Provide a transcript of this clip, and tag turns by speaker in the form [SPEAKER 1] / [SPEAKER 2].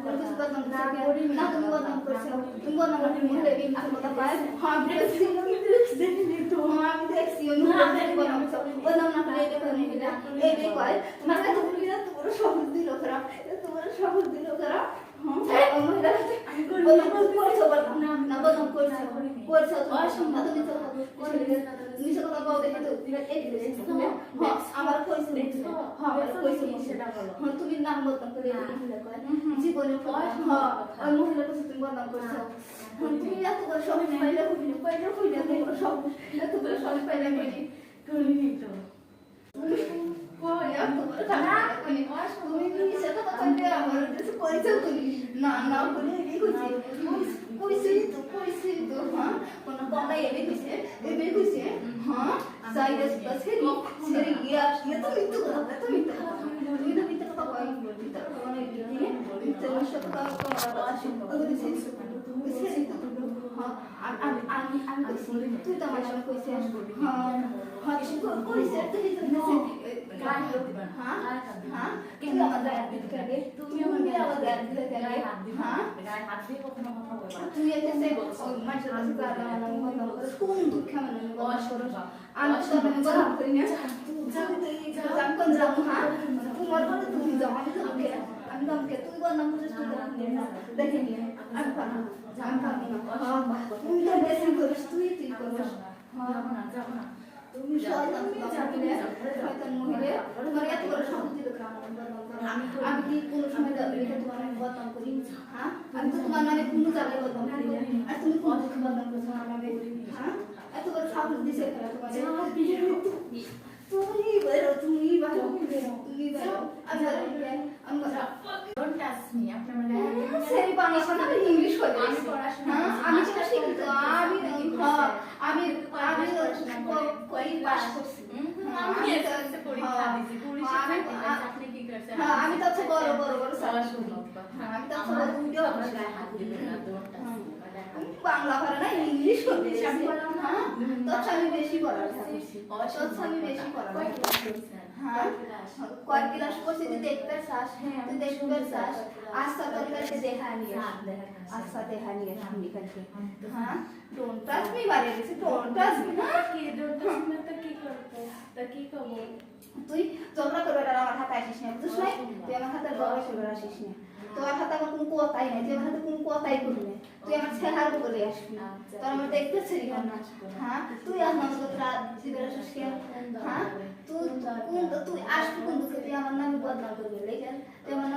[SPEAKER 1] তুমি কিছু বদনাম করছো না, তুমি বদনাম করছো, তুমি বদনাম করছো মহিলা এই কথা পায়। হ্যাঁ আমি দেখছি, আমি দেখছি ওই মহিলা বদনাম করছো, বদনাম না করে এটা করে মহিলা এই কয় তোমার কাছে মহিলা তোমার সবুজ দিল খারাপ, তোমার সবুজ দিল খারাপ। হ্যাঁ ওই মহিলা বদনাম করছো, বদনাম না বদনাম করছো, করছো তুমি তো মিছে কথা বল দেখে তো হ্যাঁ আমার কইছো হ্যাঁ আমার কইছো সেটা বলো। হ্যাঁ তুমি নাম বদনাম করে মহিলা কয় জীবনে হ্যাঁ ওই মহিলার কাছে তুমি বদনাম করছো। তুমি এত বড় সবাই পাইলে কইলে তোমার সব এত বড় সবাই পাইলে কইনি তো তুমি কই এত বড় না তুমি মিছে কথা কইলে আমার কাছে কইছো তুমি না না বলে এই কইছি তো হ্যাঁ কোন কথা এবে কইছে হ্যাঁ সাইরাস ছেড়ে গিয়া তো মিথ্যা কথা তুমি তো মিথ্যা কথা কই মিথ্যা কথা মানে মিথ্যা সত্য কথা আমি তুই তো আমার সঙ্গে কইছিস হ্যাঁ হ্যাঁ কইছিস তুই তো গায়ে দিবা হ্যাঁ হ্যাঁ কিন্তু আমার গায়ে দিতে লাগে তুমি আমার গায়ে দিতে লাগে হ্যাঁ গায়ে হাত দিয়ে কখনো কথা বলবা তুই এসে মাঝে মাঝে গালা আমি কথা বলতে কোন দুঃখ মানে আমি কথা করব আমি তো আমি কথা করি না জান কোন যাও হ্যাঁ তোমার বলে তুমি যাও আমি তো আমাকে তুই বললাম তুই দেখে নিয়ে আমি পারবো না তুমি তো বেশি করিস তুই করিস যাও না তুমি শয়তান মহিলা তোমার এত বড় সম্পত্তি দেখো আমি কি কোনো সময় তোমার বদনাম করি হ্যাঁ আমি তো তোমার নামে কোনো জায়গায় বদনাম করি না আর তুমি কোন বদনাম করছো আমার নামে হ্যাঁ এত বড় সাহস দিছে তোমার তুমি বাইরো
[SPEAKER 2] Don't touch me. আপনার মানে
[SPEAKER 1] সেই বাংলা কথা ইংলিশ কই আমি পড়াশোনা আমি যেটা শিখি তো আমি কই পাস করছি
[SPEAKER 2] আমি এসএসসি পরীক্ষা দিছি পুলিশে চাকরি আপনি কি করছেন
[SPEAKER 1] আমি তো বড়
[SPEAKER 2] পড়াশোনা
[SPEAKER 1] আমি তো বড় ভিডিও
[SPEAKER 2] হাত দিবেন না don't touch me
[SPEAKER 1] বাংলা পড়া না ইংলিশ করতে আমি পড়াও না তো আমি বেশি পড়া আমি বেশি পড়া হ্যাঁ কয় ক্লাস করছি তুই দেখতে চাস তুই দেখতে চাস আচ্ছা তোর কাছে দেখা নিয়ে আচ্ছা দেখা নিয়ে সামনে কাছে হ্যাঁ ডোন্ট টাচ মি বারে গেছে ডোন্ট টাচ মি
[SPEAKER 2] কি don't touch me তো কি করতে তা কি করব
[SPEAKER 1] তুই ঝগড়া করবে আর আমার হাতে আসিস না বুঝছ না তুই আমার হাতে ঝগড়া করবে আসিস না তোর হাতে আমার কোনো কথাই নাই তুই আমার হাতে কোনো কথাই করবি না তুই আমার ছেহার বলে আসবি না তোর আমার দেখতে ছিলি না হ্যাঁ তুই আমার মতো রাত জীবের আসিস কেন হ্যাঁ তুই আসবি কোন তুই আমার নামে বদনাম করবি লেখেন তুই আমার